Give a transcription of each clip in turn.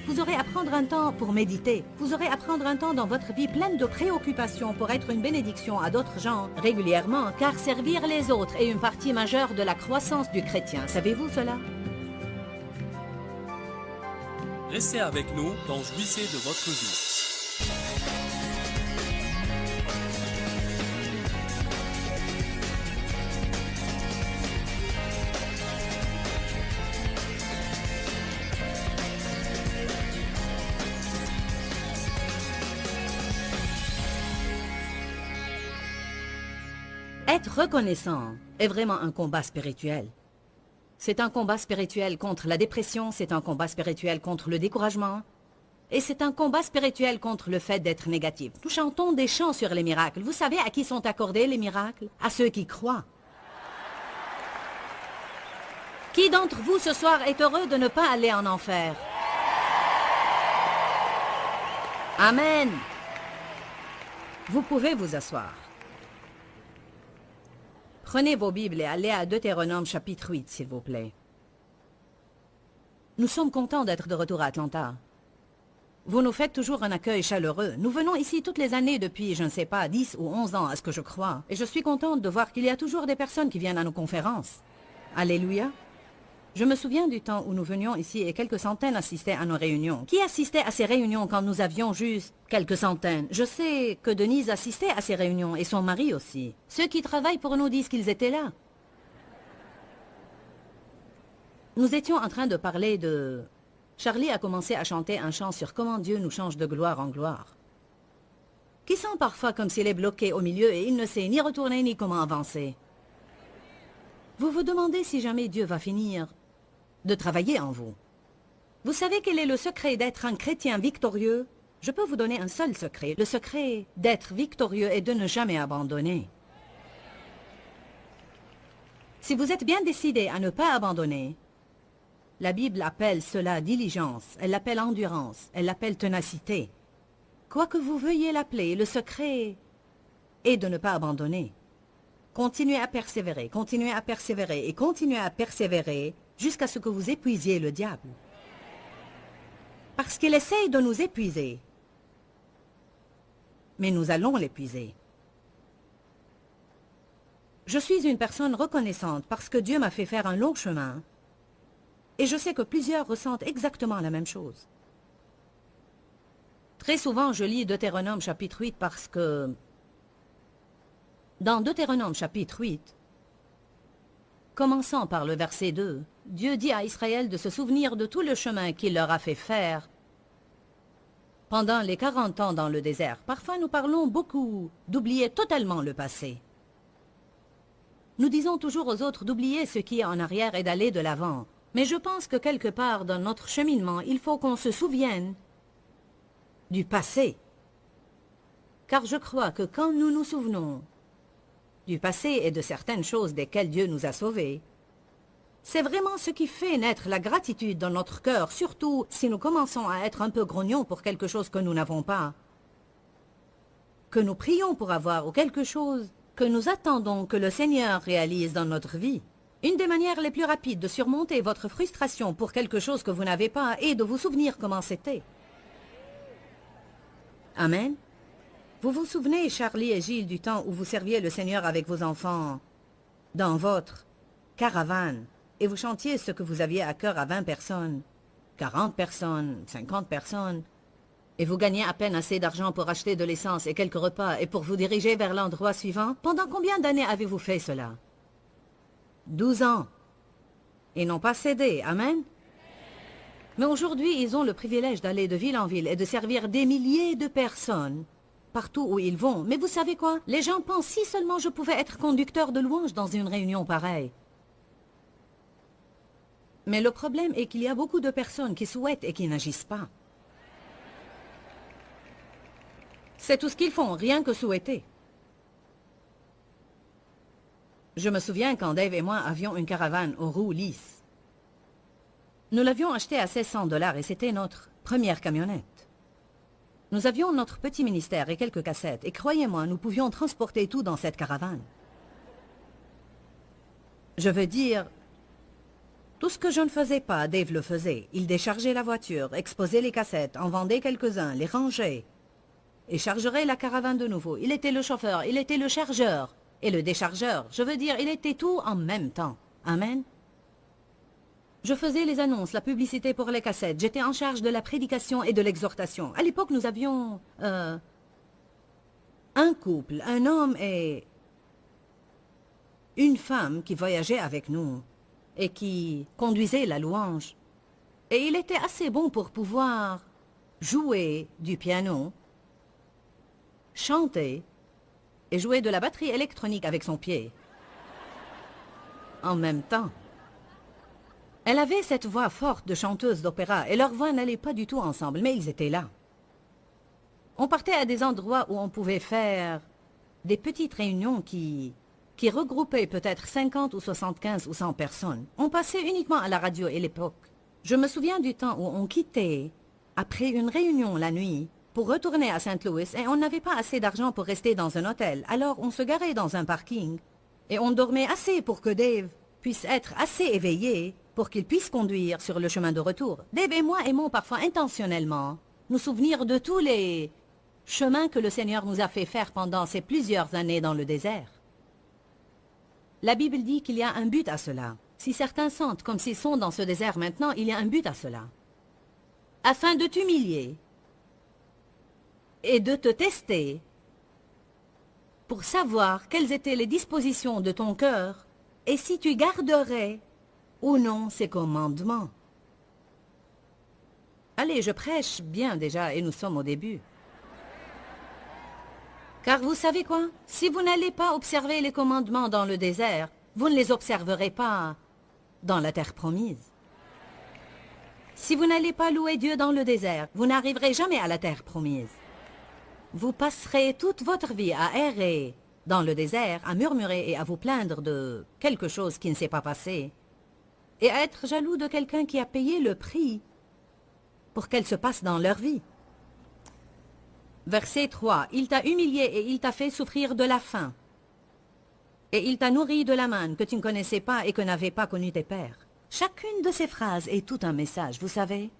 Vous aurez à prendre un temps pour méditer. Vous aurez à prendre un temps dans votre vie pleine de préoccupations pour être une bénédiction à d'autres gens régulièrement, car servir les autres est une partie majeure de la croissance du chrétien. Savez-vous cela? Restez avec nous dans Jouissez de votre vie. Être reconnaissant est vraiment un combat spirituel. C'est un combat spirituel contre la dépression, c'est un combat spirituel contre le découragement, et c'est un combat spirituel contre le fait d'être négatif. Nous chantons des chants sur les miracles. Vous savez à qui sont accordés les miracles? À ceux qui croient. Qui d'entre vous ce soir est heureux de ne pas aller en enfer? Amen. Vous pouvez vous asseoir. Prenez vos Bibles et allez à Deutéronome chapitre 8, s'il vous plaît. Nous sommes contents d'être de retour à Atlanta. Vous nous faites toujours un accueil chaleureux. Nous venons ici toutes les années depuis, je ne sais pas, 10 ou 11 ans, à ce que je crois. Et je suis contente de voir qu'il y a toujours des personnes qui viennent à nos conférences. Alléluia. Je me souviens du temps où nous venions ici et quelques centaines assistaient à nos réunions. Qui assistait à ces réunions quand nous avions juste quelques centaines? Je sais que Denise assistait à ces réunions et son mari aussi. Ceux qui travaillent pour nous disent qu'ils étaient là. Nous étions en train de parler de... Charlie a commencé à chanter un chant sur comment Dieu nous change de gloire en gloire. Qui sent parfois comme s'il est bloqué au milieu et il ne sait ni retourner ni comment avancer. Vous vous demandez si jamais Dieu va finir de travailler en vous. Vous savez quel est le secret d'être un chrétien victorieux? Je peux vous donner un seul secret. Le secret d'être victorieux est de ne jamais abandonner. Si vous êtes bien décidé à ne pas abandonner, la Bible appelle cela diligence, elle l'appelle endurance, elle l'appelle ténacité. Quoi que vous veuillez l'appeler, le secret est de ne pas abandonner. Continuez à persévérer, continuez à persévérer et continuez à persévérer jusqu'à ce que vous épuisiez le diable. Parce qu'il essaye de nous épuiser. Mais nous allons l'épuiser. Je suis une personne reconnaissante parce que Dieu m'a fait faire un long chemin. Et je sais que plusieurs ressentent exactement la même chose. Très souvent, je lis Deutéronome chapitre 8 parce que... Dans Deutéronome chapitre 8, commençant par le verset 2, Dieu dit à Israël de se souvenir de tout le chemin qu'il leur a fait faire pendant les 40 ans dans le désert. Parfois, nous parlons beaucoup d'oublier totalement le passé. Nous disons toujours aux autres d'oublier ce qui est en arrière et d'aller de l'avant. Mais je pense que quelque part dans notre cheminement, il faut qu'on se souvienne du passé. Car je crois que quand nous nous souvenons du passé et de certaines choses desquelles Dieu nous a sauvés, c'est vraiment ce qui fait naître la gratitude dans notre cœur, surtout si nous commençons à être un peu grognons pour quelque chose que nous n'avons pas, que nous prions pour avoir ou quelque chose que nous attendons que le Seigneur réalise dans notre vie. Une des manières les plus rapides de surmonter votre frustration pour quelque chose que vous n'avez pas est de vous souvenir comment c'était. Amen. Vous vous souvenez, Charlie et Gilles, du temps où vous serviez le Seigneur avec vos enfants dans votre caravane et vous chantiez ce que vous aviez à cœur à 20 personnes, 40 personnes, 50 personnes, et vous gagnez à peine assez d'argent pour acheter de l'essence et quelques repas et pour vous diriger vers l'endroit suivant? Pendant combien d'années avez-vous fait cela? 12 ans. Et n'ont pas cédé. Amen. Mais aujourd'hui, ils ont le privilège d'aller de ville en ville et de servir des milliers de personnes partout où ils vont. Mais vous savez quoi? Les gens pensent si seulement je pouvais être conducteur de louange dans une réunion pareille. Mais le problème est qu'il y a beaucoup de personnes qui souhaitent et qui n'agissent pas. C'est tout ce qu'ils font, rien que souhaiter. Je me souviens quand Dave et moi avions une caravane aux roues lisses. Nous l'avions achetée à 1600 $ et c'était notre première camionnette. Nous avions notre petit ministère et quelques cassettes, et croyez-moi, nous pouvions transporter tout dans cette caravane. Je veux dire, Tout ce que je ne faisais pas, Dave le faisait. Il déchargeait la voiture, exposait les cassettes, en vendait quelques-uns, les rangeait et chargerait la caravane de nouveau. Il était le chauffeur, il était le chargeur et le déchargeur. Je veux dire, il était tout en même temps. Amen. Je faisais les annonces, la publicité pour les cassettes. J'étais en charge de la prédication et de l'exhortation. À l'époque, nous avions un couple, un homme et une femme qui voyageaient avec nous et qui conduisait la louange. Et il était assez bon pour pouvoir jouer du piano, chanter et jouer de la batterie électronique avec son pied. En même temps. Elle avait cette voix forte de chanteuse d'opéra et leurs voix n'allaient pas du tout ensemble, mais ils étaient là. On partait à des endroits où on pouvait faire des petites réunions qui regroupaient peut-être 50 ou 75 ou 100 personnes. On passait uniquement à la radio à l'époque. Je me souviens du temps où on quittait après une réunion la nuit pour retourner à Saint Louis et on n'avait pas assez d'argent pour rester dans un hôtel. Alors on se garait dans un parking et on dormait assez pour que Dave puisse être assez éveillé pour qu'il puisse conduire sur le chemin de retour. Dave et moi aimons parfois intentionnellement nous souvenir de tous les chemins que le Seigneur nous a fait faire pendant ces plusieurs années dans le désert. La Bible dit qu'il y a un but à cela. Si certains sentent comme s'ils sont dans ce désert maintenant, il y a un but à cela. Afin de t'humilier et de te tester pour savoir quelles étaient les dispositions de ton cœur et si tu garderais ou non ces commandements. Allez, je prêche bien déjà et nous sommes au début. Car vous savez quoi? Si vous n'allez pas observer les commandements dans le désert, vous ne les observerez pas dans la terre promise. Si vous n'allez pas louer Dieu dans le désert, vous n'arriverez jamais à la terre promise. Vous passerez toute votre vie à errer dans le désert, à murmurer et à vous plaindre de quelque chose qui ne s'est pas passé, et à être jaloux de quelqu'un qui a payé le prix pour qu'elle se passe dans leur vie. Verset 3. Il t'a humilié et il t'a fait souffrir de la faim. Et il t'a nourri de la manne que tu ne connaissais pas et que n'avaient pas connu tes pères. Chacune de ces phrases est tout un message, vous savez.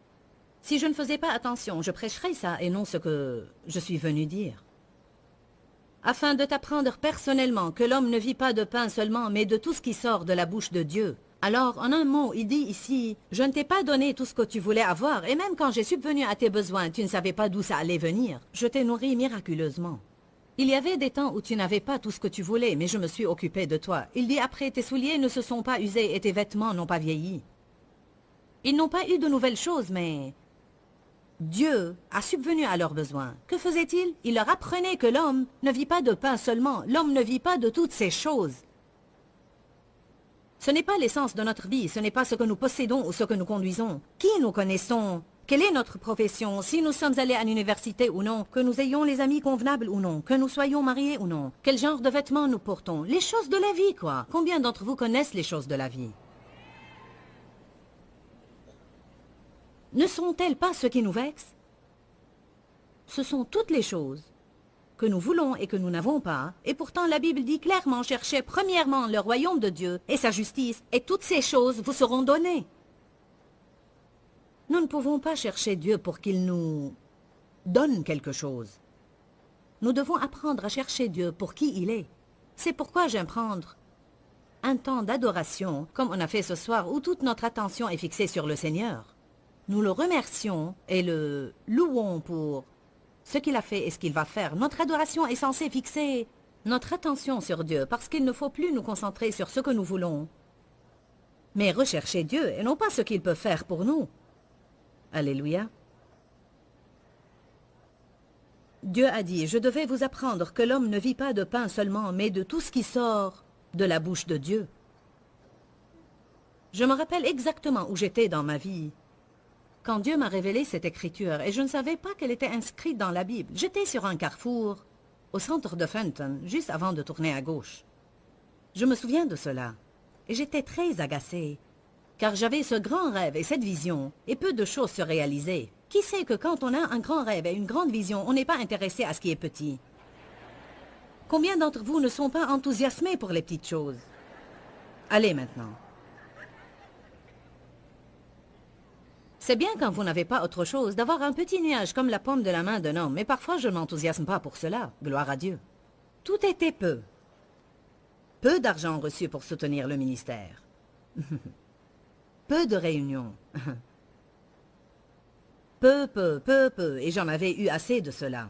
Si je ne faisais pas attention, je prêcherais ça et non ce que je suis venu dire. Afin de t'apprendre personnellement que l'homme ne vit pas de pain seulement, mais de tout ce qui sort de la bouche de Dieu. Alors, en un mot, il dit ici, je ne t'ai pas donné tout ce que tu voulais avoir, et même quand j'ai subvenu à tes besoins, tu ne savais pas d'où ça allait venir. Je t'ai nourri miraculeusement. Il y avait des temps où tu n'avais pas tout ce que tu voulais, mais je me suis occupé de toi. Il dit après, tes souliers ne se sont pas usés et tes vêtements n'ont pas vieilli. Ils n'ont pas eu de nouvelles choses, mais Dieu a subvenu à leurs besoins. Que faisait-il? Il leur apprenait que l'homme ne vit pas de pain seulement, l'homme ne vit pas de toutes ces choses. Ce n'est pas l'essence de notre vie, ce n'est pas ce que nous possédons ou ce que nous conduisons. Qui nous connaissons? Quelle est notre profession? Si nous sommes allés à l'université ou non? Que nous ayons les amis convenables ou non? Que nous soyons mariés ou non? Quel genre de vêtements nous portons? Les choses de la vie, quoi. Combien d'entre vous connaissent les choses de la vie? Ne sont-elles pas ce qui nous vexe? Ce sont toutes les choses que nous voulons et que nous n'avons pas, et pourtant la Bible dit clairement, cherchez premièrement le royaume de Dieu et sa justice, et toutes ces choses vous seront données. Nous ne pouvons pas chercher Dieu pour qu'il nous donne quelque chose. Nous devons apprendre à chercher Dieu pour qui il est. C'est pourquoi j'aime prendre un temps d'adoration, comme on a fait ce soir, où toute notre attention est fixée sur le Seigneur. Nous le remercions et le louons pour ce qu'il a fait et ce qu'il va faire. Notre adoration est censée fixer notre attention sur Dieu, parce qu'il ne faut plus nous concentrer sur ce que nous voulons, mais rechercher Dieu et non pas ce qu'il peut faire pour nous. Alléluia. Dieu a dit, je devais vous apprendre que l'homme ne vit pas de pain seulement, mais de tout ce qui sort de la bouche de Dieu. Je me rappelle exactement où j'étais dans ma vie quand Dieu m'a révélé cette écriture, et je ne savais pas qu'elle était inscrite dans la Bible. J'étais sur un carrefour, au centre de Fenton, juste avant de tourner à gauche. Je me souviens de cela, et j'étais très agacée, car j'avais ce grand rêve et cette vision, et peu de choses se réalisaient. Qui sait que quand on a un grand rêve et une grande vision, on n'est pas intéressé à ce qui est petit? Combien d'entre vous ne sont pas enthousiasmés pour les petites choses? Allez maintenant. C'est bien quand vous n'avez pas autre chose d'avoir un petit nuage comme la paume de la main d'un homme, mais parfois je ne m'enthousiasme pas pour cela, gloire à Dieu. Tout était peu. Peu d'argent reçu pour soutenir le ministère. Peu de réunions. Peu, et j'en avais eu assez de cela.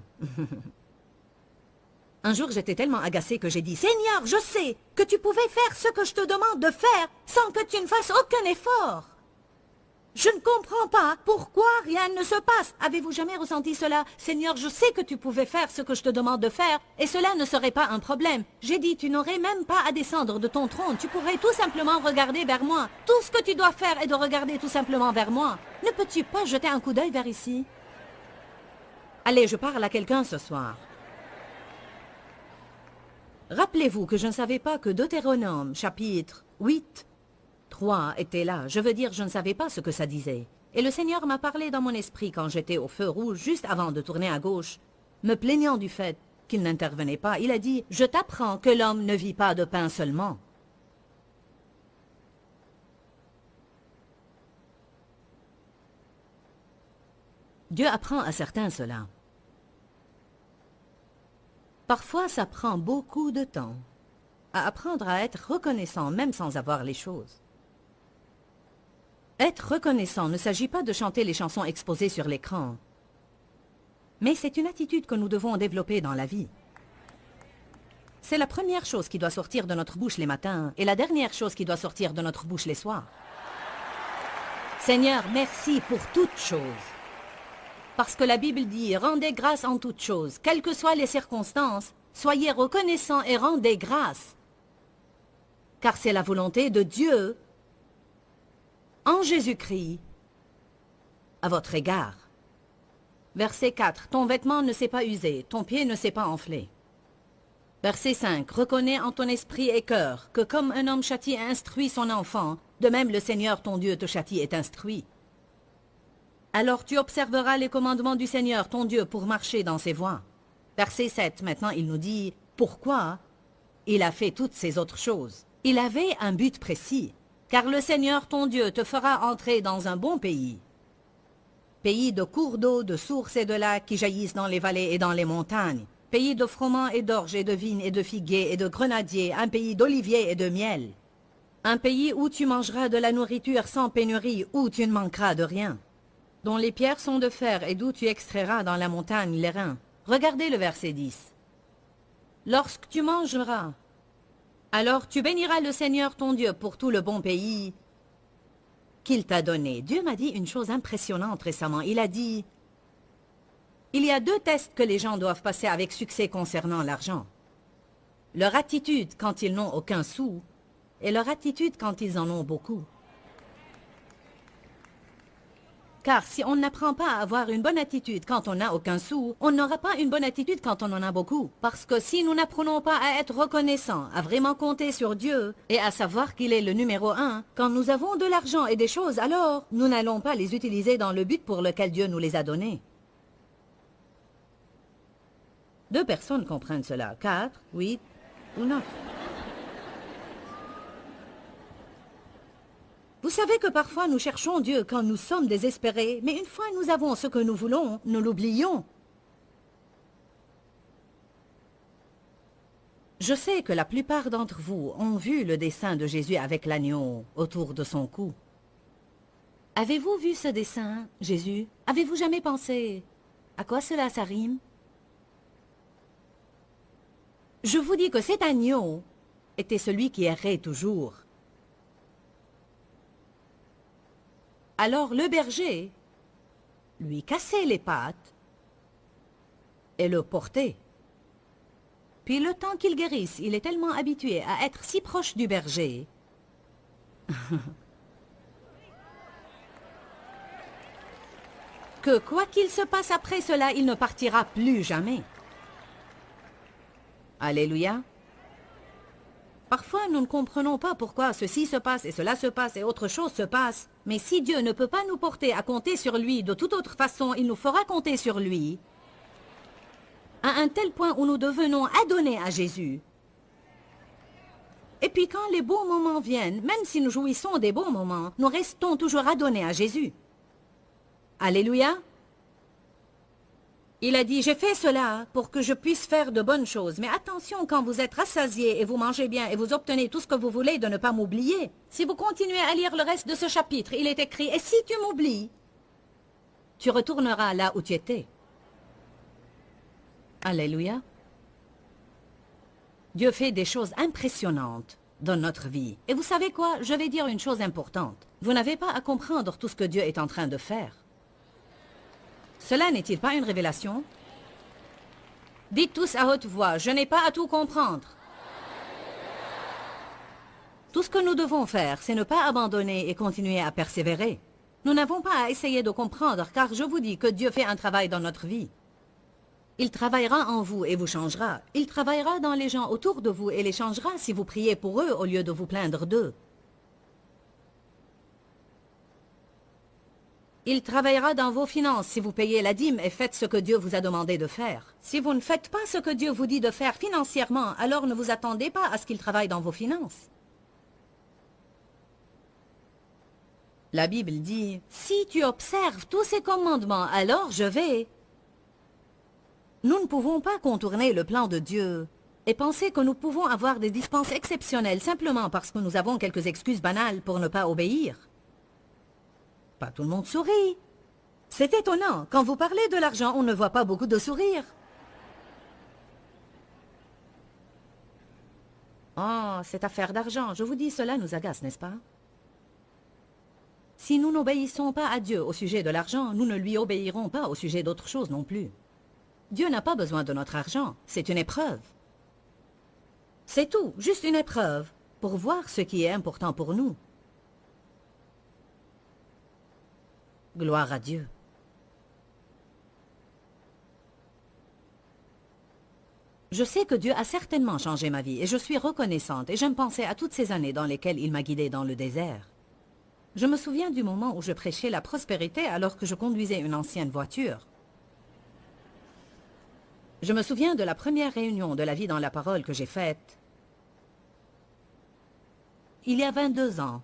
Un jour, j'étais tellement agacée que j'ai dit, « Seigneur, je sais que tu pouvais faire ce que je te demande de faire sans que tu ne fasses aucun effort. Je ne comprends pas pourquoi rien ne se passe. Avez-vous jamais ressenti cela? Seigneur, je sais que tu pouvais faire ce que je te demande de faire et cela ne serait pas un problème. J'ai dit, tu n'aurais même pas à descendre de ton trône. Tu pourrais tout simplement regarder vers moi. Tout ce que tu dois faire est de regarder tout simplement vers moi. Ne peux-tu pas jeter un coup d'œil vers ici? Allez, je parle à quelqu'un ce soir. Rappelez-vous que je ne savais pas que Deutéronome, chapitre 8, 3 était là. Je veux dire, je ne savais pas ce que ça disait. Et le Seigneur m'a parlé dans mon esprit quand j'étais au feu rouge, juste avant de tourner à gauche, me plaignant du fait qu'il n'intervenait pas. Il a dit, « Je t'apprends que l'homme ne vit pas de pain seulement. » Dieu apprend à certains cela. Parfois, ça prend beaucoup de temps à apprendre à être reconnaissant, même sans avoir les choses. Être reconnaissant ne s'agit pas de chanter les chansons exposées sur l'écran, mais c'est une attitude que nous devons développer dans la vie. C'est la première chose qui doit sortir de notre bouche les matins et la dernière chose qui doit sortir de notre bouche les soirs. Seigneur, merci pour toutes choses. Parce que la Bible dit, rendez grâce en toutes choses, quelles que soient les circonstances, soyez reconnaissants et rendez grâce. Car c'est la volonté de Dieu, en Jésus-Christ, à votre égard. Verset 4, ton vêtement ne s'est pas usé, ton pied ne s'est pas enflé. Verset 5, reconnais en ton esprit et cœur que comme un homme châtie et instruit son enfant, de même le Seigneur ton Dieu te châtie et t'instruit. Alors tu observeras les commandements du Seigneur, ton Dieu, pour marcher dans ses voies. Verset 7, maintenant il nous dit, pourquoi il a fait toutes ces autres choses. Il avait un but précis, car le Seigneur, ton Dieu, te fera entrer dans un bon pays. Pays de cours d'eau, de sources et de lacs qui jaillissent dans les vallées et dans les montagnes. Pays de froment et d'orge et de vignes et de figuiers et de grenadiers, un pays d'oliviers et de miel. Un pays où tu mangeras de la nourriture sans pénurie, où tu ne manqueras de rien. Dont les pierres sont de fer et d'où tu extrairas dans la montagne les reins. Regardez le verset 10. Lorsque tu mangeras, alors tu béniras le Seigneur ton Dieu pour tout le bon pays qu'il t'a donné. Dieu m'a dit une chose impressionnante récemment. Il a dit, il y a 2 tests que les gens doivent passer avec succès concernant l'argent. Leur attitude quand ils n'ont aucun sou et leur attitude quand ils en ont beaucoup. Car si on n'apprend pas à avoir une bonne attitude quand on n'a aucun sou, on n'aura pas une bonne attitude quand on en a beaucoup. Parce que si nous n'apprenons pas à être reconnaissants, à vraiment compter sur Dieu et à savoir qu'il est le numéro 1, quand nous avons de l'argent et des choses, alors nous n'allons pas les utiliser dans le but pour lequel Dieu nous les a donnés. 2 personnes comprennent cela, 4, 8 ou 9. Vous savez que parfois nous cherchons Dieu quand nous sommes désespérés, mais une fois nous avons ce que nous voulons, nous l'oublions. Je sais que la plupart d'entre vous ont vu le dessin de Jésus avec l'agneau autour de son cou. Avez-vous vu ce dessin, Jésus? Avez-vous jamais pensé à quoi cela ça rime? Je vous dis que cet agneau était celui qui errait toujours. Alors le berger lui cassait les pattes et le portait. Puis le temps qu'il guérisse, il est tellement habitué à être si proche du berger que quoi qu'il se passe après cela, il ne partira plus jamais. Alléluia. Parfois, nous ne comprenons pas pourquoi ceci se passe et cela se passe et autre chose se passe. Mais si Dieu ne peut pas nous porter à compter sur lui de toute autre façon, il nous fera compter sur lui à un tel point où nous devenons adonnés à Jésus. Et puis quand les bons moments viennent, même si nous jouissons des bons moments, nous restons toujours adonnés à Jésus. Alléluia. Il a dit, j'ai fait cela pour que je puisse faire de bonnes choses. Mais attention, quand vous êtes rassasié et vous mangez bien et vous obtenez tout ce que vous voulez, de ne pas m'oublier. Si vous continuez à lire le reste de ce chapitre, il est écrit, et si tu m'oublies, tu retourneras là où tu étais. Alléluia. Dieu fait des choses impressionnantes dans notre vie. Et vous savez quoi? Je vais dire une chose importante. Vous n'avez pas à comprendre tout ce que Dieu est en train de faire. Cela n'est-il pas une révélation? Dites tous à haute voix, je n'ai pas à tout comprendre. Tout ce que nous devons faire, c'est ne pas abandonner et continuer à persévérer. Nous n'avons pas à essayer de comprendre, car je vous dis que Dieu fait un travail dans notre vie. Il travaillera en vous et vous changera. Il travaillera dans les gens autour de vous et les changera si vous priez pour eux au lieu de vous plaindre d'eux. Il travaillera dans vos finances si vous payez la dîme et faites ce que Dieu vous a demandé de faire. Si vous ne faites pas ce que Dieu vous dit de faire financièrement, alors ne vous attendez pas à ce qu'il travaille dans vos finances. La Bible dit, si tu observes tous ces commandements, alors je vais. Nous ne pouvons pas contourner le plan de Dieu et penser que nous pouvons avoir des dispenses exceptionnelles simplement parce que nous avons quelques excuses banales pour ne pas obéir. Pas tout le monde sourit. C'est étonnant. Quand vous parlez de l'argent, on ne voit pas beaucoup de sourires. Oh, cette affaire d'argent, je vous dis, cela nous agace, n'est-ce pas? Si nous n'obéissons pas à Dieu au sujet de l'argent, nous ne lui obéirons pas au sujet d'autre chose non plus. Dieu n'a pas besoin de notre argent, c'est une épreuve. C'est tout, juste une épreuve, pour voir ce qui est important pour nous. Gloire à Dieu. Je sais que Dieu a certainement changé ma vie et je suis reconnaissante et j'aime penser à toutes ces années dans lesquelles il m'a guidée dans le désert. Je me souviens du moment où je prêchais la prospérité alors que je conduisais une ancienne voiture. Je me souviens de la première réunion de la vie dans la parole que j'ai faite il y a 22 ans.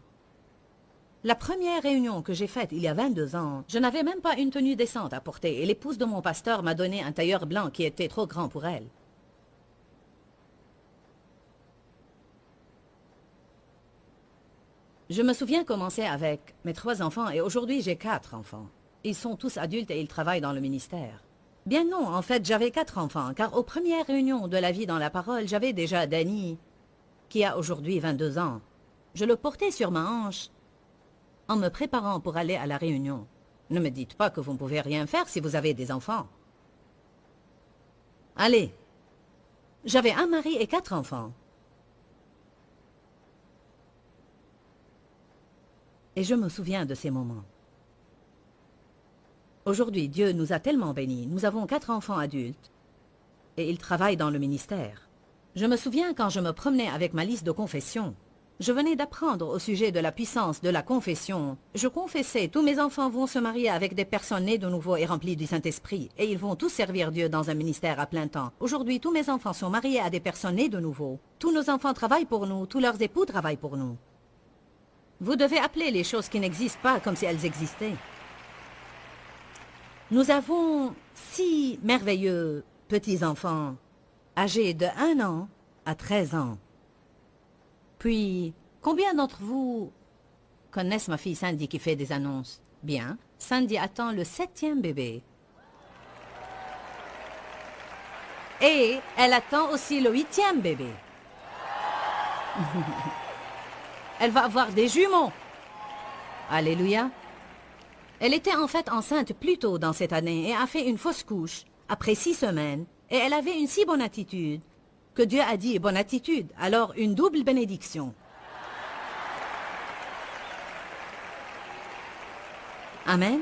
La première réunion que j'ai faite il y a 22 ans, je n'avais même pas une tenue décente à porter et l'épouse de mon pasteur m'a donné un tailleur blanc qui était trop grand pour elle. Je me souviens commencer avec mes 3 enfants et aujourd'hui j'ai 4 enfants. Ils sont tous adultes et ils travaillent dans le ministère. Bien non, en fait j'avais 4 enfants car aux premières réunions de la vie dans la parole, j'avais déjà Danny qui a aujourd'hui 22 ans. Je le portais sur ma hanche en me préparant pour aller à la réunion. Ne me dites pas que vous ne pouvez rien faire si vous avez des enfants. Allez, j'avais un mari et 4 enfants. Et je me souviens de ces moments. Aujourd'hui, Dieu nous a tellement bénis. Nous avons 4 enfants adultes et ils travaillent dans le ministère. Je me souviens quand je me promenais avec ma liste de confession. Je venais d'apprendre au sujet de la puissance de la confession. Je confessais, tous mes enfants vont se marier avec des personnes nées de nouveau et remplies du Saint-Esprit. Et ils vont tous servir Dieu dans un ministère à plein temps. Aujourd'hui, tous mes enfants sont mariés à des personnes nées de nouveau. Tous nos enfants travaillent pour nous, tous leurs époux travaillent pour nous. Vous devez appeler les choses qui n'existent pas comme si elles existaient. Nous avons 6 merveilleux petits-enfants, âgés de 1 an à 13 ans. Puis, combien d'entre vous connaissent ma fille Sandy qui fait des annonces? Bien, Sandy attend le 7e bébé. Et elle attend aussi le 8e bébé. Elle va avoir des jumeaux. Alléluia. Elle était en fait enceinte plus tôt dans cette année et a fait une fausse couche après 6 semaines. Et elle avait une si bonne attitude que Dieu a dit bonne attitude, alors une double bénédiction. Amen.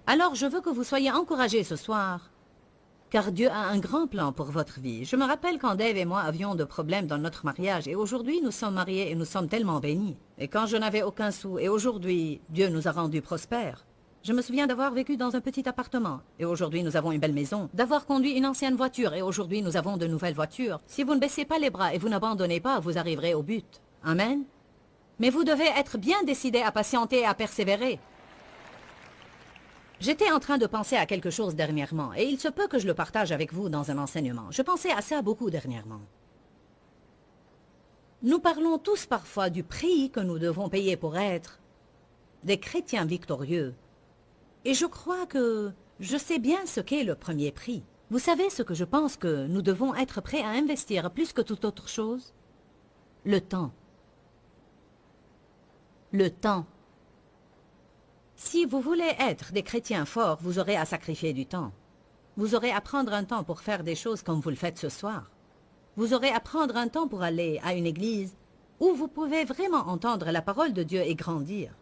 Alors je veux que vous soyez encouragés ce soir, car Dieu a un grand plan pour votre vie. Je me rappelle quand Dave et moi avions de problèmes dans notre mariage et aujourd'hui nous sommes mariés et nous sommes tellement bénis. Et quand je n'avais aucun sou et aujourd'hui Dieu nous a rendus prospères. Je me souviens d'avoir vécu dans un petit appartement et aujourd'hui nous avons une belle maison, d'avoir conduit une ancienne voiture et aujourd'hui nous avons de nouvelles voitures. Si vous ne baissez pas les bras et vous n'abandonnez pas, vous arriverez au but. Amen. Mais vous devez être bien décidé à patienter et à persévérer. J'étais en train de penser à quelque chose dernièrement, et il se peut que je le partage avec vous dans un enseignement. Je pensais à ça beaucoup dernièrement. Nous parlons tous parfois du prix que nous devons payer pour être des chrétiens victorieux. Et je crois que je sais bien ce qu'est le premier prix. Vous savez ce que je pense que nous devons être prêts à investir plus que toute autre chose? Le temps. Le temps. Si vous voulez être des chrétiens forts, vous aurez à sacrifier du temps. Vous aurez à prendre un temps pour faire des choses comme vous le faites ce soir. Vous aurez à prendre un temps pour aller à une église où vous pouvez vraiment entendre la parole de Dieu et grandir.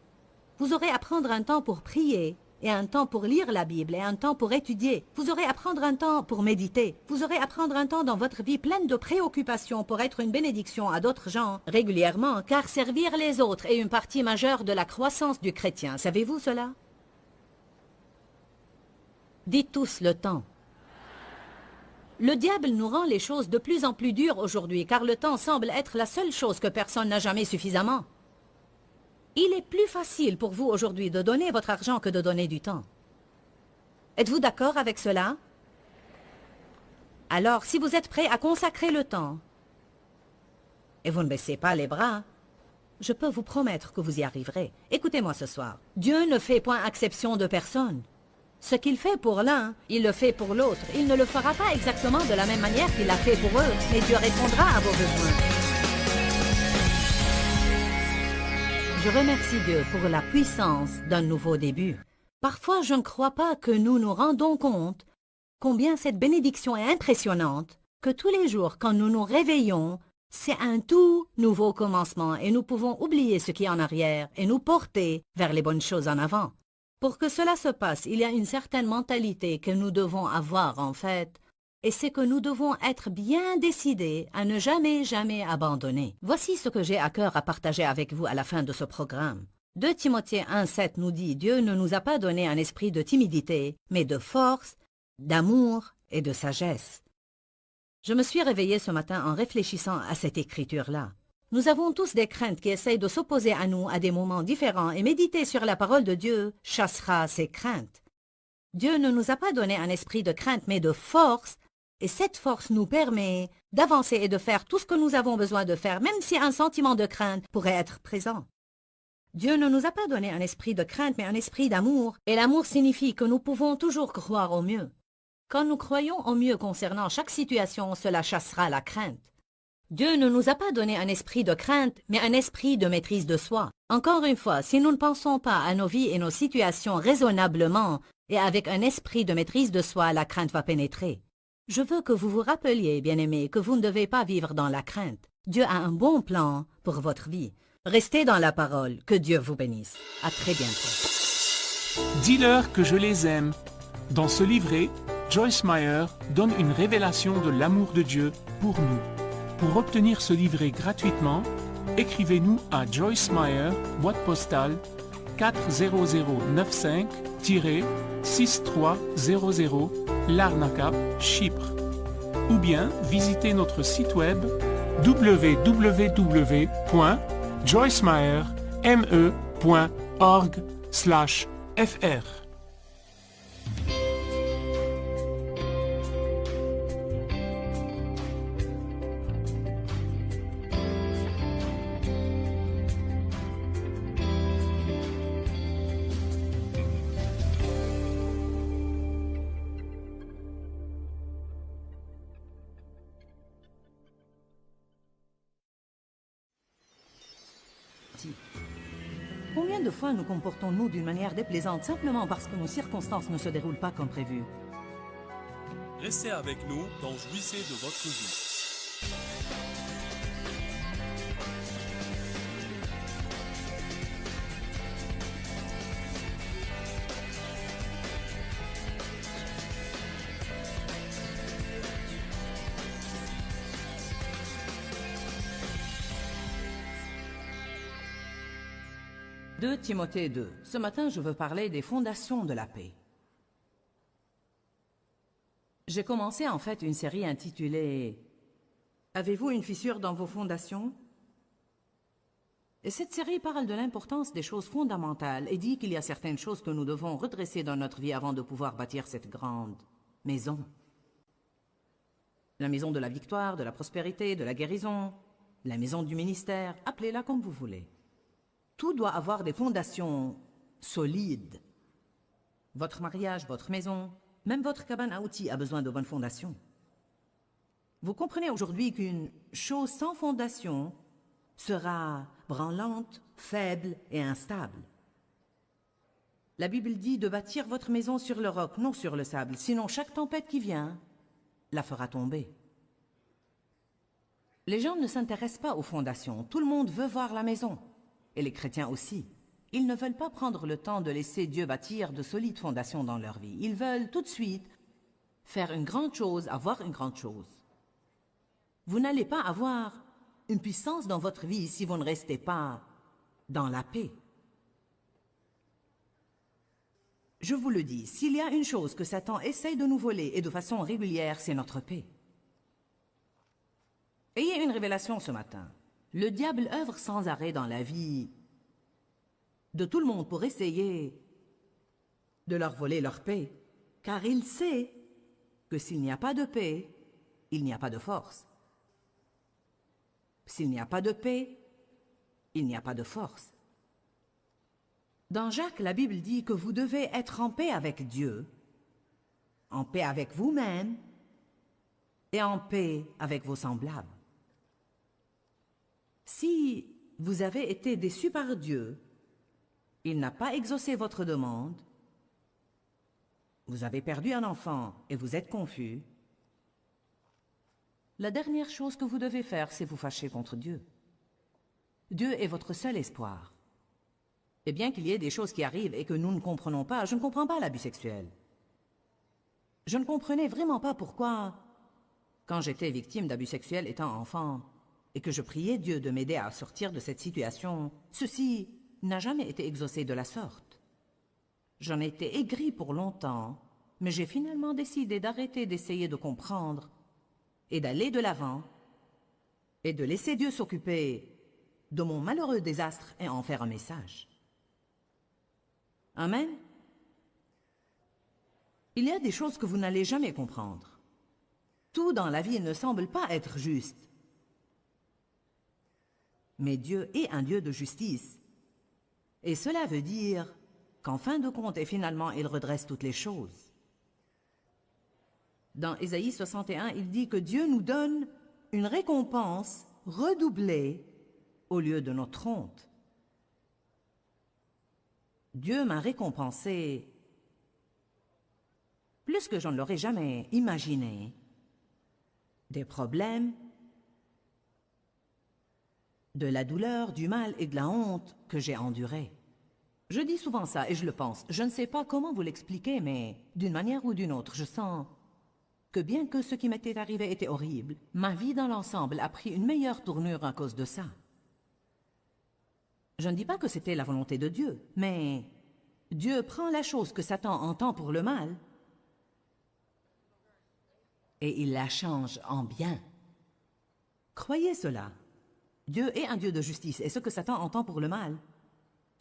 Vous aurez à prendre un temps pour prier, et un temps pour lire la Bible, et un temps pour étudier. Vous aurez à prendre un temps pour méditer. Vous aurez à prendre un temps dans votre vie pleine de préoccupations pour être une bénédiction à d'autres gens régulièrement, car servir les autres est une partie majeure de la croissance du chrétien. Savez-vous cela? Dites tous le temps. Le diable nous rend les choses de plus en plus dures aujourd'hui, car le temps semble être la seule chose que personne n'a jamais suffisamment. Il est plus facile pour vous aujourd'hui de donner votre argent que de donner du temps. Êtes-vous d'accord avec cela? Alors, si vous êtes prêt à consacrer le temps, et vous ne baissez pas les bras, je peux vous promettre que vous y arriverez. Écoutez-moi ce soir. Dieu ne fait point exception de personne. Ce qu'il fait pour l'un, il le fait pour l'autre. Il ne le fera pas exactement de la même manière qu'il l'a fait pour eux, mais Dieu répondra à vos besoins. Je remercie Dieu pour la puissance d'un nouveau début. Parfois, je ne crois pas que nous nous rendons compte combien cette bénédiction est impressionnante, que tous les jours, quand nous nous réveillons, c'est un tout nouveau commencement et nous pouvons oublier ce qui est en arrière et nous porter vers les bonnes choses en avant. Pour que cela se passe, il y a une certaine mentalité que nous devons avoir en fait, et c'est que nous devons être bien décidés à ne jamais abandonner. Voici ce que j'ai à cœur à partager avec vous à la fin de ce programme. 2 Timothée 1,7 nous dit « Dieu ne nous a pas donné un esprit de timidité, mais de force, d'amour et de sagesse. » Je me suis réveillée ce matin en réfléchissant à cette écriture-là. Nous avons tous des craintes qui essayent de s'opposer à nous à des moments différents et méditer sur la parole de Dieu chassera ces craintes. Dieu ne nous a pas donné un esprit de crainte, mais de force, et cette force nous permet d'avancer et de faire tout ce que nous avons besoin de faire, même si un sentiment de crainte pourrait être présent. Dieu ne nous a pas donné un esprit de crainte, mais un esprit d'amour, et l'amour signifie que nous pouvons toujours croire au mieux. Quand nous croyons au mieux concernant chaque situation, cela chassera la crainte. Dieu ne nous a pas donné un esprit de crainte, mais un esprit de maîtrise de soi. Encore une fois, si nous ne pensons pas à nos vies et nos situations raisonnablement et avec un esprit de maîtrise de soi, la crainte va pénétrer. Je veux que vous vous rappeliez, bien-aimés, que vous ne devez pas vivre dans la crainte. Dieu a un bon plan pour votre vie. Restez dans la parole. Que Dieu vous bénisse. À très bientôt. Dis-leur que je les aime. Dans ce livret, Joyce Meyer donne une révélation de l'amour de Dieu pour nous. Pour obtenir ce livret gratuitement, écrivez-nous à Joyce Meyer, boîte postale 40095-6300, Larnaca, Chypre. Ou bien visitez notre site web www.joycemeyer.org/fr. Combien de fois nous comportons-nous d'une manière déplaisante simplement parce que nos circonstances ne se déroulent pas comme prévu? Restez avec nous dans Jouissez de votre vie. « 2 Timothée 2. Ce matin, je veux parler des fondations de la paix. J'ai commencé en fait une série intitulée « Avez-vous une fissure dans vos fondations ?» Et cette série parle de l'importance des choses fondamentales et dit qu'il y a certaines choses que nous devons redresser dans notre vie avant de pouvoir bâtir cette grande maison. La maison de la victoire, de la prospérité, de la guérison, la maison du ministère, appelez-la comme vous voulez. Tout doit avoir des fondations solides. Votre mariage, votre maison, même votre cabane à outils a besoin de bonnes fondations. Vous comprenez aujourd'hui qu'une chose sans fondation sera branlante, faible et instable. La Bible dit de bâtir votre maison sur le roc, non sur le sable, sinon chaque tempête qui vient la fera tomber. Les gens ne s'intéressent pas aux fondations. Tout le monde veut voir la maison, et les chrétiens aussi. Ils ne veulent pas prendre le temps de laisser Dieu bâtir de solides fondations dans leur vie. Ils veulent tout de suite faire une grande chose, avoir une grande chose. Vous n'allez pas avoir une puissance dans votre vie si vous ne restez pas dans la paix. Je vous le dis, s'il y a une chose que Satan essaye de nous voler et de façon régulière, c'est notre paix. Ayez une révélation ce matin. Le diable œuvre sans arrêt dans la vie de tout le monde pour essayer de leur voler leur paix, car il sait que s'il n'y a pas de paix, il n'y a pas de force. S'il n'y a pas de paix, il n'y a pas de force. Dans Jacques, la Bible dit que vous devez être en paix avec Dieu, en paix avec vous-même et en paix avec vos semblables. Si vous avez été déçu par Dieu, il n'a pas exaucé votre demande, vous avez perdu un enfant et vous êtes confus, la dernière chose que vous devez faire, c'est vous fâcher contre Dieu. Dieu est votre seul espoir. Et bien qu'il y ait des choses qui arrivent et que nous ne comprenons pas, je ne comprends pas l'abus sexuel. Je ne comprenais vraiment pas pourquoi, quand j'étais victime d'abus sexuels étant enfant, et que je priais Dieu de m'aider à sortir de cette situation, ceci n'a jamais été exaucé de la sorte. J'en ai été aigri pour longtemps, mais j'ai finalement décidé d'arrêter d'essayer de comprendre et d'aller de l'avant et de laisser Dieu s'occuper de mon malheureux désastre et en faire un message. Amen. Il y a des choses que vous n'allez jamais comprendre. Tout dans la vie ne semble pas être juste. Mais Dieu est un Dieu de justice. Et cela veut dire qu'en fin de compte et finalement, il redresse toutes les choses. Dans Ésaïe 61, il dit que Dieu nous donne une récompense redoublée au lieu de notre honte. Dieu m'a récompensé plus que je ne l'aurais jamais imaginé. Des problèmes, de la douleur, du mal et de la honte que j'ai endurés. Je dis souvent ça et je le pense. Je ne sais pas comment vous l'expliquer, mais d'une manière ou d'une autre, je sens que bien que ce qui m'était arrivé était horrible, ma vie dans l'ensemble a pris une meilleure tournure à cause de ça. Je ne dis pas que c'était la volonté de Dieu, mais Dieu prend la chose que Satan entend pour le mal et il la change en bien. Croyez cela. Dieu est un Dieu de justice et ce que Satan entend pour le mal,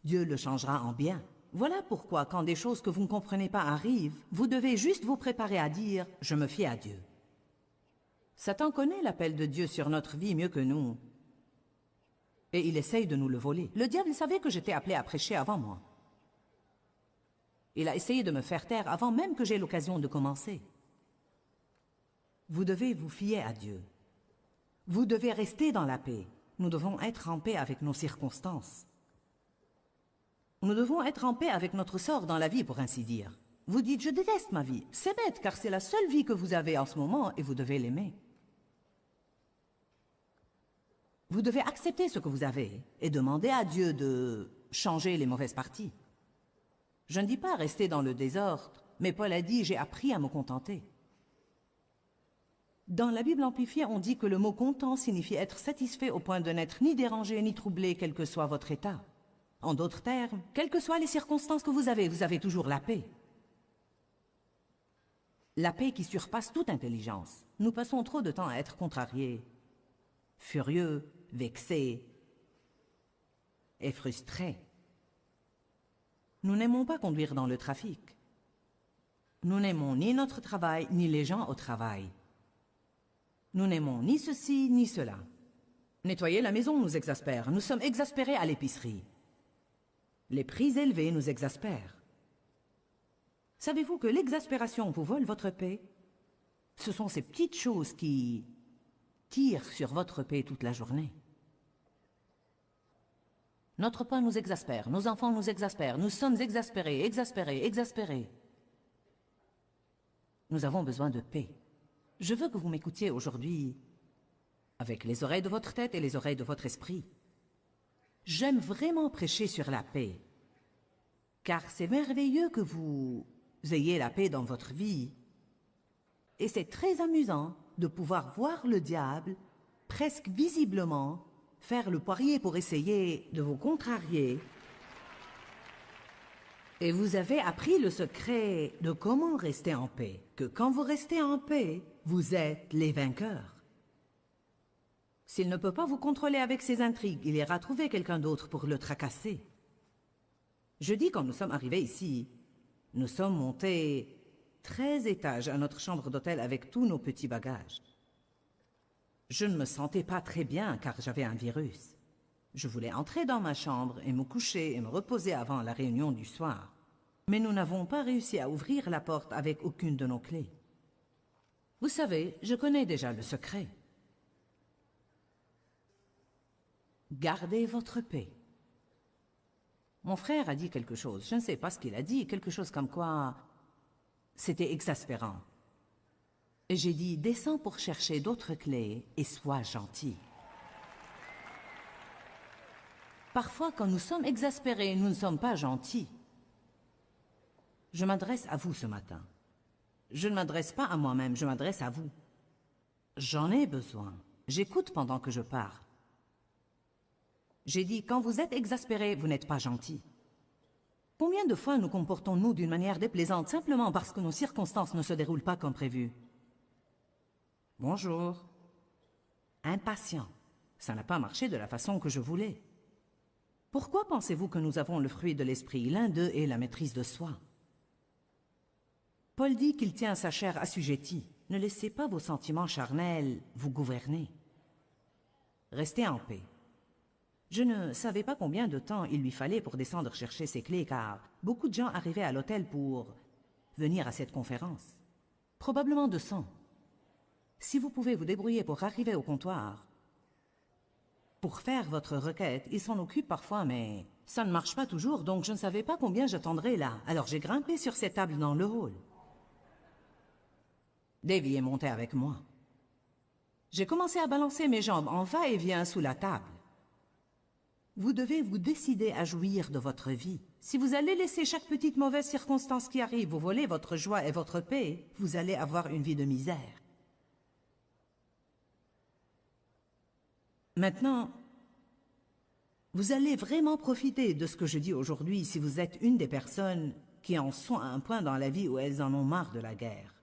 Dieu le changera en bien. Voilà pourquoi, quand des choses que vous ne comprenez pas arrivent, vous devez juste vous préparer à dire « Je me fie à Dieu ». Satan connaît l'appel de Dieu sur notre vie mieux que nous. Et il essaye de nous le voler. Le diable savait que j'étais appelé à prêcher avant moi. Il a essayé de me faire taire avant même que j'aie l'occasion de commencer. Vous devez vous fier à Dieu. Vous devez rester dans la paix. Nous devons être en paix avec nos circonstances. Nous devons être en paix avec notre sort dans la vie, pour ainsi dire. Vous dites, je déteste ma vie. C'est bête, car c'est la seule vie que vous avez en ce moment et vous devez l'aimer. Vous devez accepter ce que vous avez et demander à Dieu de changer les mauvaises parties. Je ne dis pas rester dans le désordre, mais Paul a dit, j'ai appris à me contenter. Dans la Bible amplifiée, on dit que le mot « content » signifie être satisfait au point de n'être ni dérangé ni troublé, quel que soit votre état. En d'autres termes, quelles que soient les circonstances que vous avez toujours la paix. La paix qui surpasse toute intelligence. Nous passons trop de temps à être contrariés, furieux, vexés. et frustrés. Nous n'aimons pas conduire dans le trafic. Nous n'aimons ni notre travail, ni les gens au travail. Nous n'aimons ni ceci, ni cela. Nettoyer la maison nous exaspère. Nous sommes exaspérés à l'épicerie. Les prix élevés nous exaspèrent. Savez-vous que l'exaspération vous vole votre paix? Ce sont ces petites choses qui tirent sur votre paix toute la journée. Notre pain nous exaspère, nos enfants nous exaspèrent, nous sommes exaspérés, exaspérés, exaspérés. Nous avons besoin de paix. Je veux que vous m'écoutiez aujourd'hui avec les oreilles de votre tête et les oreilles de votre esprit. J'aime vraiment prêcher sur la paix, car c'est merveilleux que vous ayez la paix dans votre vie. Et c'est très amusant de pouvoir voir le diable, presque visiblement, faire le poirier pour essayer de vous contrarier. Et vous avez appris le secret de comment rester en paix, que quand vous restez en paix, vous êtes les vainqueurs. S'il ne peut pas vous contrôler avec ses intrigues, il ira trouver quelqu'un d'autre pour le tracasser. Jeudi, quand nous sommes arrivés ici, nous sommes montés 13 étages à notre chambre d'hôtel avec tous nos petits bagages. Je ne me sentais pas très bien car j'avais un virus. Je voulais entrer dans ma chambre et me coucher et me reposer avant la réunion du soir. Mais nous n'avons pas réussi à ouvrir la porte avec aucune de nos clés. Vous savez, je connais déjà le secret. Gardez votre paix. Mon frère a dit quelque chose, je ne sais pas ce qu'il a dit, quelque chose comme quoi c'était exaspérant. Et j'ai dit, descends pour chercher d'autres clés et sois gentil. Parfois, quand nous sommes exaspérés, nous ne sommes pas gentils. Je m'adresse à vous ce matin. Je ne m'adresse pas à moi-même, je m'adresse à vous. J'en ai besoin. J'écoute pendant que je parle. J'ai dit, quand vous êtes exaspéré, vous n'êtes pas gentil. Combien de fois nous comportons-nous d'une manière déplaisante simplement parce que nos circonstances ne se déroulent pas comme prévu? Bonjour. Impatient. Ça n'a pas marché de la façon que je voulais. Pourquoi pensez-vous que nous avons le fruit de l'esprit? L'un d'eux est la maîtrise de soi. Paul dit qu'il tient sa chair assujettie. Ne laissez pas vos sentiments charnels vous gouverner. Restez en paix. Je ne savais pas combien de temps il lui fallait pour descendre chercher ses clés, car beaucoup de gens arrivaient à l'hôtel pour venir à cette conférence. Probablement 200. Si vous pouvez vous débrouiller pour arriver au comptoir, pour faire votre requête, il s'en occupe parfois, mais ça ne marche pas toujours, donc je ne savais pas combien j'attendrais là. Alors j'ai grimpé sur cette table dans le hall. Davy est monté avec moi. J'ai commencé à balancer mes jambes en va-et-vient sous la table. Vous devez vous décider à jouir de votre vie. Si vous allez laisser chaque petite mauvaise circonstance qui arrive vous voler votre joie et votre paix, vous allez avoir une vie de misère. Maintenant, vous allez vraiment profiter de ce que je dis aujourd'hui si vous êtes une des personnes qui en sont à un point dans la vie où elles en ont marre de la guerre.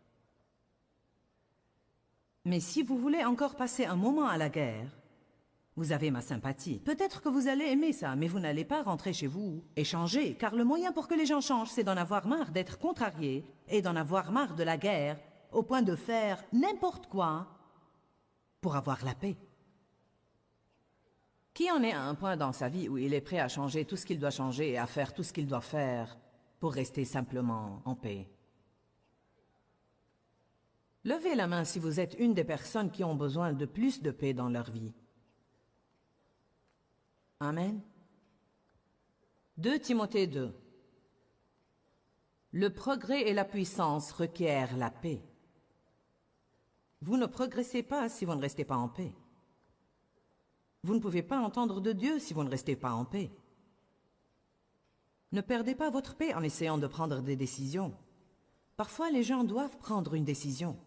Mais si vous voulez encore passer un moment à la guerre, vous avez ma sympathie. Peut-être que vous allez aimer ça, mais vous n'allez pas rentrer chez vous et changer, car le moyen pour que les gens changent, c'est d'en avoir marre d'être contrariés et d'en avoir marre de la guerre, au point de faire n'importe quoi pour avoir la paix. Qui en est à un point dans sa vie où il est prêt à changer tout ce qu'il doit changer et à faire tout ce qu'il doit faire pour rester simplement en paix? Levez la main si vous êtes une des personnes qui ont besoin de plus de paix dans leur vie. Amen. 2 Timothée 2. Le progrès et la puissance requièrent la paix. Vous ne progressez pas si vous ne restez pas en paix. Vous ne pouvez pas entendre de Dieu si vous ne restez pas en paix. Ne perdez pas votre paix en essayant de prendre des décisions. Parfois, les gens doivent prendre une décision.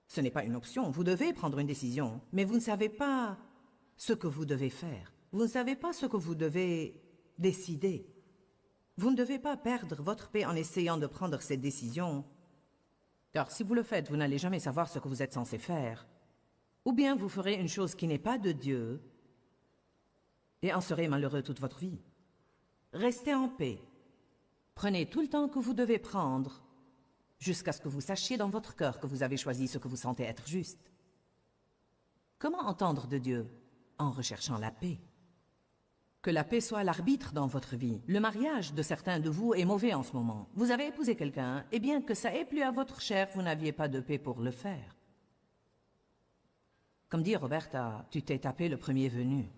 Ce n'est pas une option, vous devez prendre une décision, mais vous ne savez pas ce que vous devez faire. Vous ne savez pas ce que vous devez décider. Vous ne devez pas perdre votre paix en essayant de prendre cette décision, car si vous le faites, vous n'allez jamais savoir ce que vous êtes censé faire. Ou bien vous ferez une chose qui n'est pas de Dieu, et en serez malheureux toute votre vie. Restez en paix. Prenez tout le temps que vous devez prendre, jusqu'à ce que vous sachiez dans votre cœur que vous avez choisi ce que vous sentez être juste. Comment entendre de Dieu? En recherchant la paix. Que la paix soit l'arbitre dans votre vie. Le mariage de certains de vous est mauvais en ce moment. Vous avez épousé quelqu'un, et bien que ça ait plu à votre chair, vous n'aviez pas de paix pour le faire. Comme dit Roberta, tu t'es tapé le premier venu.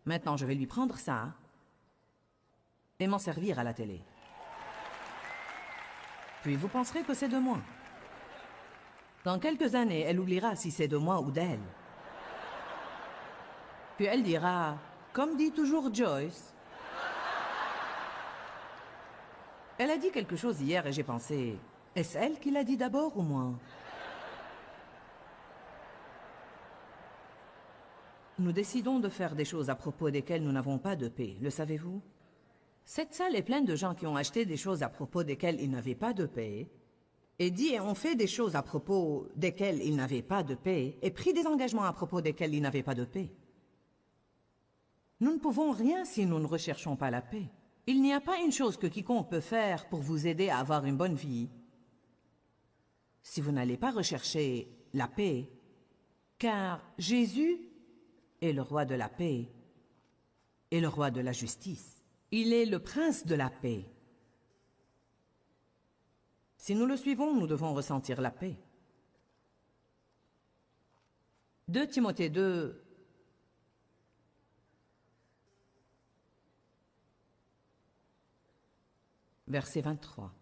Maintenant, je vais lui prendre ça et m'en servir à la télé. Puis vous penserez que c'est de moi. Dans quelques années, elle oubliera si c'est de moi ou d'elle. Puis elle dira, comme dit toujours Joyce, elle a dit quelque chose hier et j'ai pensé, est-ce elle qui l'a dit d'abord ou moi? Nous décidons de faire des choses à propos desquelles nous n'avons pas de paix, le savez-vous? Cette salle est pleine de gens qui ont acheté des choses à propos desquelles ils n'avaient pas de paix, et dit et ont fait des choses à propos desquelles ils n'avaient pas de paix, et pris des engagements à propos desquels ils n'avaient pas de paix. Nous ne pouvons rien si nous ne recherchons pas la paix. Il n'y a pas une chose que quiconque peut faire pour vous aider à avoir une bonne vie si vous n'allez pas rechercher la paix, car Jésus est le roi de la paix et le roi de la justice. Il est le prince de la paix. Si nous le suivons, nous devons ressentir la paix. 2 Timothée 2, verset 23.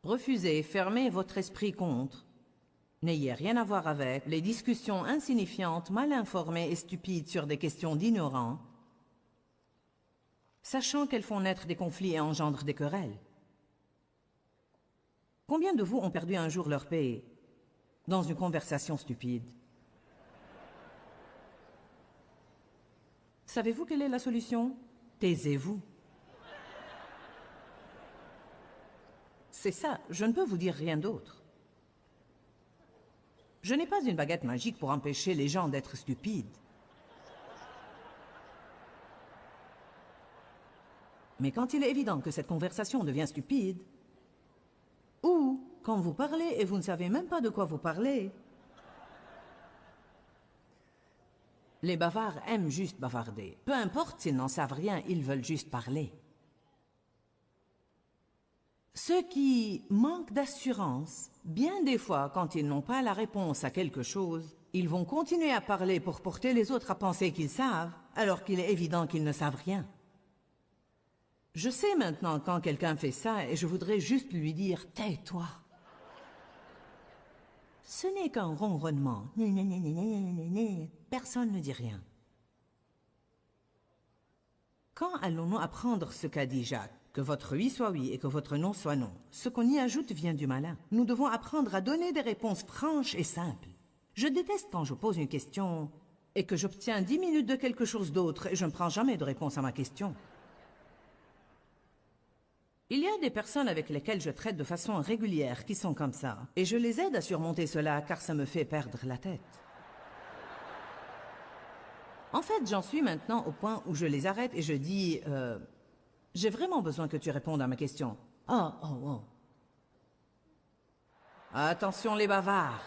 Refusez, fermez votre esprit contre. N'ayez rien à voir avec les discussions insignifiantes, mal informées et stupides sur des questions d'ignorants, sachant qu'elles font naître des conflits et engendrent des querelles. Combien de vous ont perdu un jour leur paix dans une conversation stupide? Savez-vous quelle est la solution? Taisez-vous. C'est ça, je ne peux vous dire rien d'autre. Je n'ai pas une baguette magique pour empêcher les gens d'être stupides. Mais quand il est évident que cette conversation devient stupide, ou quand vous parlez et vous ne savez même pas de quoi vous parlez, les bavards aiment juste bavarder. Peu importe s'ils n'en savent rien, ils veulent juste parler. Ceux qui manquent d'assurance, bien des fois, quand ils n'ont pas la réponse à quelque chose, ils vont continuer à parler pour porter les autres à penser qu'ils savent, alors qu'il est évident qu'ils ne savent rien. Je sais maintenant quand quelqu'un fait ça et je voudrais juste lui dire « Tais-toi ». Ce n'est qu'un ronronnement. Personne ne dit rien. Quand allons-nous apprendre ce qu'a dit Jacques? Que votre oui soit oui et que votre non soit non. Ce qu'on y ajoute vient du malin. Nous devons apprendre à donner des réponses franches et simples. Je déteste quand je pose une question et que j'obtiens 10 minutes de quelque chose d'autre et je ne prends jamais de réponse à ma question. Il y a des personnes avec lesquelles je traite de façon régulière qui sont comme ça. Et je les aide à surmonter cela car ça me fait perdre la tête. En fait, j'en suis maintenant au point où je les arrête et je dis... j'ai vraiment besoin que tu répondes à ma question. Oh. Attention les bavards.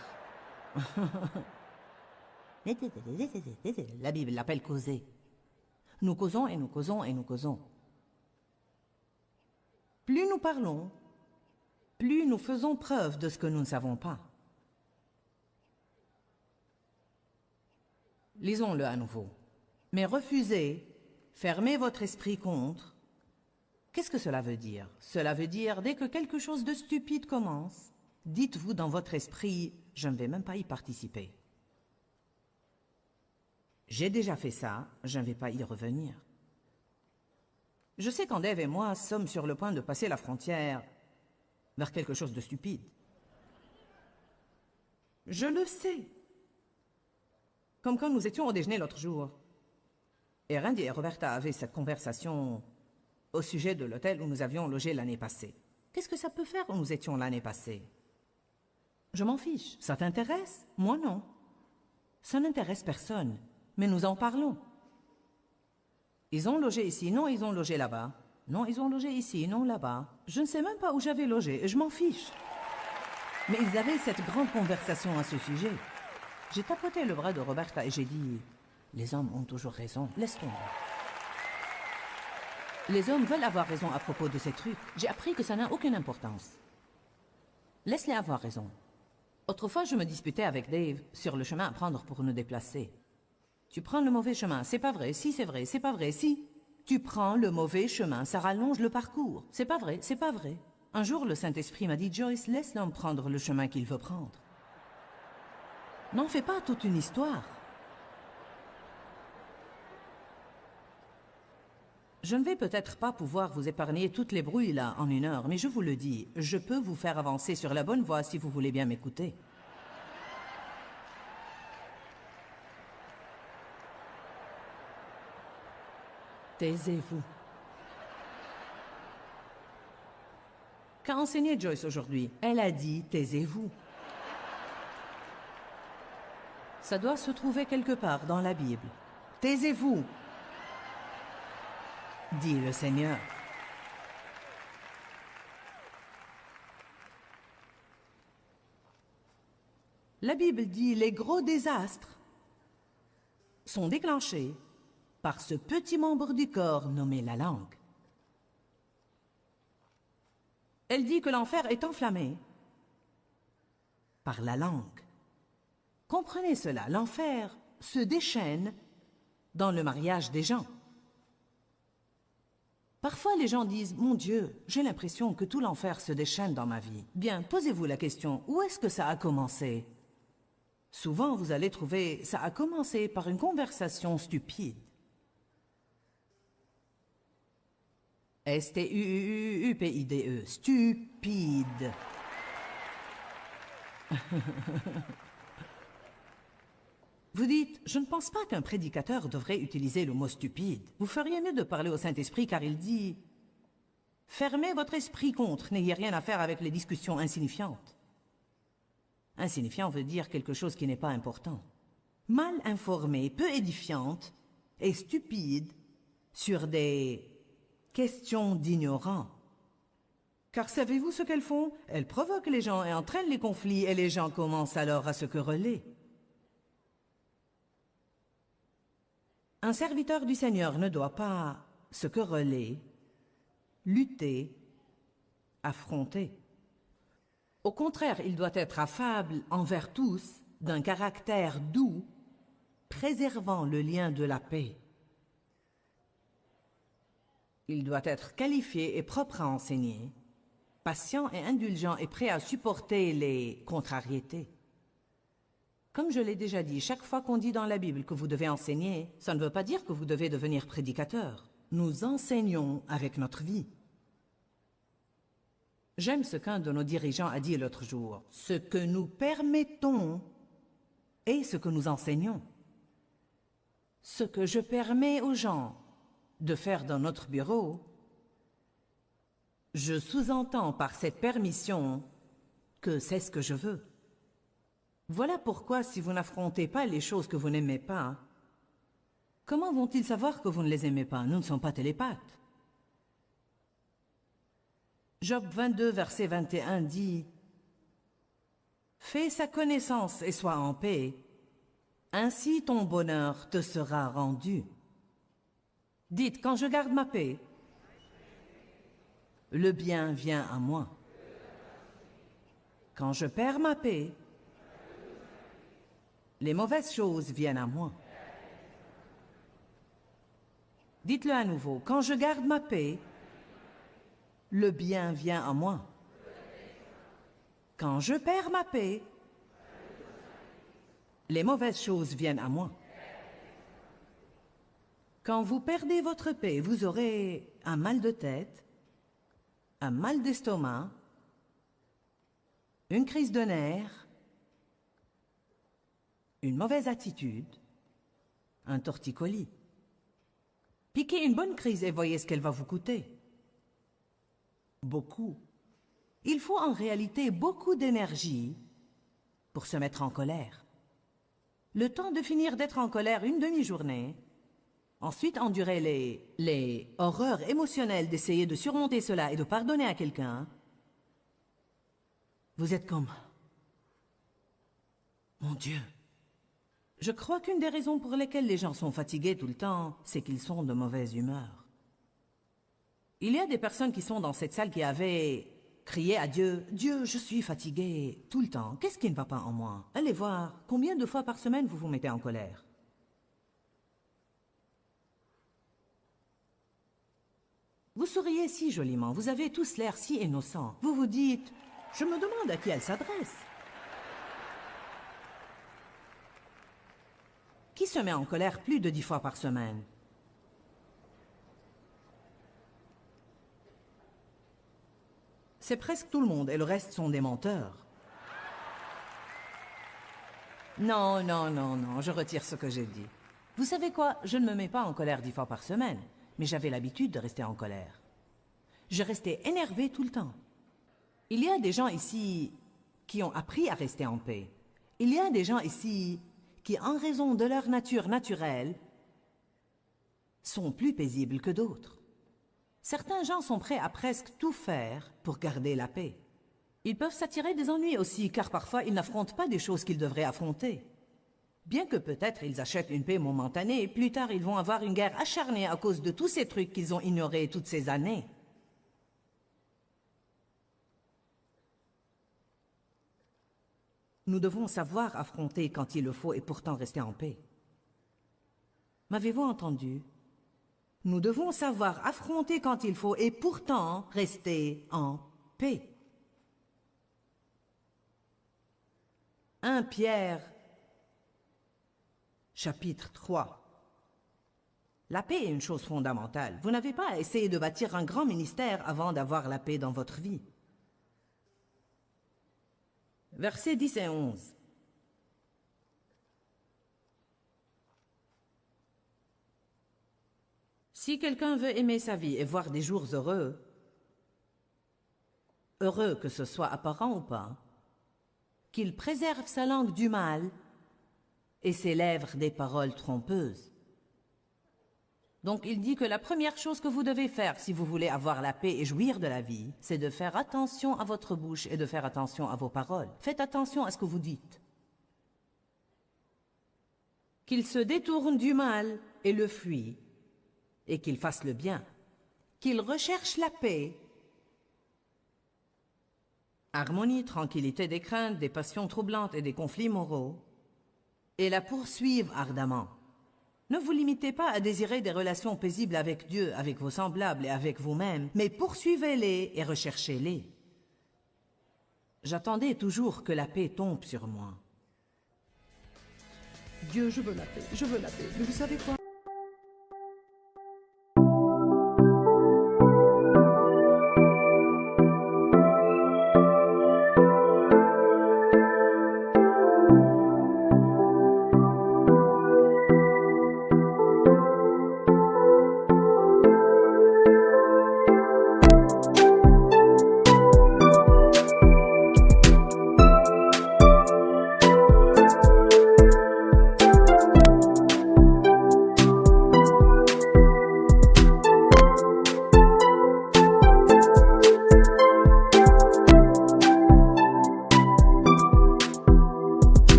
La Bible l'appelle causer. Nous causons et nous causons et nous causons. Plus nous parlons, plus nous faisons preuve de ce que nous ne savons pas. Lisons-le à nouveau. Mais refusez, fermez votre esprit contre. Qu'est-ce que cela veut dire? Cela veut dire, dès que quelque chose de stupide commence, dites-vous dans votre esprit, je ne vais même pas y participer. J'ai déjà fait ça, je ne vais pas y revenir. Je sais quand Dave et moi sommes sur le point de passer la frontière vers quelque chose de stupide. Je le sais. Comme quand nous étions au déjeuner l'autre jour. Et Randy et Roberta avaient cette conversation au sujet de l'hôtel où nous avions logé l'année passée. Qu'est-ce que ça peut faire où nous étions l'année passée? Je m'en fiche. Ça t'intéresse? Moi non. Ça n'intéresse personne, mais nous en parlons. Ils ont logé ici, non, ils ont logé là-bas. Non, ils ont logé ici, non, là-bas. Je ne sais même pas où j'avais logé, et je m'en fiche. Mais ils avaient cette grande conversation à ce sujet. J'ai tapoté le bras de Roberta et j'ai dit « Les hommes ont toujours raison, laisse tomber. » Les hommes veulent avoir raison à propos de ces trucs. J'ai appris que ça n'a aucune importance. Laisse-les avoir raison. Autrefois, je me disputais avec Dave sur le chemin à prendre pour nous déplacer. Tu prends le mauvais chemin, c'est pas vrai, si c'est vrai, c'est pas vrai, si. Tu prends le mauvais chemin, ça rallonge le parcours. C'est pas vrai, c'est pas vrai. Un jour, le Saint-Esprit m'a dit, Joyce, laisse l'homme prendre le chemin qu'il veut prendre. N'en fais pas toute une histoire. Je ne vais peut-être pas pouvoir vous épargner toutes les brouilles là en 1 heure, mais je vous le dis, je peux vous faire avancer sur la bonne voie si vous voulez bien m'écouter. Taisez-vous. Qu'a enseigné Joyce aujourd'hui? Elle a dit, taisez-vous. Ça doit se trouver quelque part dans la Bible. Taisez-vous, dit le Seigneur. La Bible dit les gros désastres sont déclenchés par ce petit membre du corps nommé la langue. Elle dit que l'enfer est enflammé par la langue. Comprenez cela, l'enfer se déchaîne dans le mariage des gens. Parfois, les gens disent « Mon Dieu, j'ai l'impression que tout l'enfer se déchaîne dans ma vie. » Bien, posez-vous la question, où est-ce que ça a commencé? Souvent, vous allez trouver « Ça a commencé par une conversation stupide. » S-T-U-U-U-P-I-D-E, stupide. Vous dites, je ne pense pas qu'un prédicateur devrait utiliser le mot stupide. Vous feriez mieux de parler au Saint-Esprit car il dit, fermez votre esprit contre, n'ayez rien à faire avec les discussions insignifiantes. Insignifiant veut dire quelque chose qui n'est pas important. Mal informée, peu édifiante et stupide sur des questions d'ignorants. Car savez-vous ce qu'elles font? Elles provoquent les gens et entraînent les conflits et les gens commencent alors à se quereller. Un serviteur du Seigneur ne doit pas se quereller, lutter, affronter. Au contraire, il doit être affable envers tous, d'un caractère doux, préservant le lien de la paix. Il doit être qualifié et propre à enseigner, patient et indulgent et prêt à supporter les contrariétés. Comme je l'ai déjà dit, chaque fois qu'on dit dans la Bible que vous devez enseigner, ça ne veut pas dire que vous devez devenir prédicateur. Nous enseignons avec notre vie. J'aime ce qu'un de nos dirigeants a dit l'autre jour. Ce que nous permettons est ce que nous enseignons. Ce que je permets aux gens de faire dans notre bureau, je sous-entends par cette permission que c'est ce que je veux. Voilà pourquoi si vous n'affrontez pas les choses que vous n'aimez pas, comment vont-ils savoir que vous ne les aimez pas? Nous ne sommes pas télépathes. Job 22, verset 21 dit « Fais sa connaissance et sois en paix, ainsi ton bonheur te sera rendu. » Dites, quand je garde ma paix, le bien vient à moi. Quand je perds ma paix, les mauvaises choses viennent à moi. Dites-le à nouveau, quand je garde ma paix, le bien vient à moi. Quand je perds ma paix, les mauvaises choses viennent à moi. Quand vous perdez votre paix, vous aurez un mal de tête, un mal d'estomac, une crise de nerfs, une mauvaise attitude, un torticolis. Piquez une bonne crise et voyez ce qu'elle va vous coûter. Beaucoup. Il faut en réalité beaucoup d'énergie pour se mettre en colère. Le temps de finir d'être en colère une demi-journée. Ensuite, endurer les horreurs émotionnelles d'essayer de surmonter cela et de pardonner à quelqu'un. Vous êtes comme... Mon Dieu. Je crois qu'une des raisons pour lesquelles les gens sont fatigués tout le temps, c'est qu'ils sont de mauvaise humeur. Il y a des personnes qui sont dans cette salle qui avaient crié à Dieu, « Dieu, je suis fatigué tout le temps. Qu'est-ce qui ne va pas en moi? » Allez voir, combien de fois par semaine vous vous mettez en colère? Vous souriez si joliment, vous avez tous l'air si innocents. Vous vous dites, « Je me demande à qui elle s'adresse. » Qui se met en colère plus de 10 fois par semaine? C'est presque tout le monde et le reste sont des menteurs. Non, non, non, non, je retire ce que j'ai dit. Vous savez quoi? Je ne me mets pas en colère 10 fois par semaine, mais j'avais l'habitude de rester en colère. Je restais énervé tout le temps. Il y a des gens ici qui ont appris à rester en paix. Il y a des gens ici qui, en raison de leur nature naturelle, sont plus paisibles que d'autres. Certains gens sont prêts à presque tout faire pour garder la paix. Ils peuvent s'attirer des ennuis aussi, car parfois ils n'affrontent pas des choses qu'ils devraient affronter. Bien que peut-être ils achètent une paix momentanée, plus tard ils vont avoir une guerre acharnée à cause de tous ces trucs qu'ils ont ignorés toutes ces années. Nous devons savoir affronter quand il le faut et pourtant rester en paix. M'avez-vous entendu? Nous devons savoir affronter quand il faut et pourtant rester en paix. 1 Pierre, chapitre 3. La paix est une chose fondamentale. Vous n'avez pas à essayer de bâtir un grand ministère avant d'avoir la paix dans votre vie. Versets 10 et 11. Si quelqu'un veut aimer sa vie et voir des jours heureux, heureux que ce soit apparent ou pas, qu'il préserve sa langue du mal et ses lèvres des paroles trompeuses. Donc il dit que la première chose que vous devez faire si vous voulez avoir la paix et jouir de la vie, c'est de faire attention à votre bouche et de faire attention à vos paroles. Faites attention à ce que vous dites. Qu'il se détourne du mal et le fuit, et qu'il fasse le bien. Qu'il recherche la paix, harmonie, tranquillité des craintes, des passions troublantes et des conflits moraux, et la poursuive ardemment. Ne vous limitez pas à désirer des relations paisibles avec Dieu, avec vos semblables et avec vous-même, mais poursuivez-les et recherchez-les. J'attendais toujours que la paix tombe sur moi. Dieu, je veux la paix, mais vous savez quoi?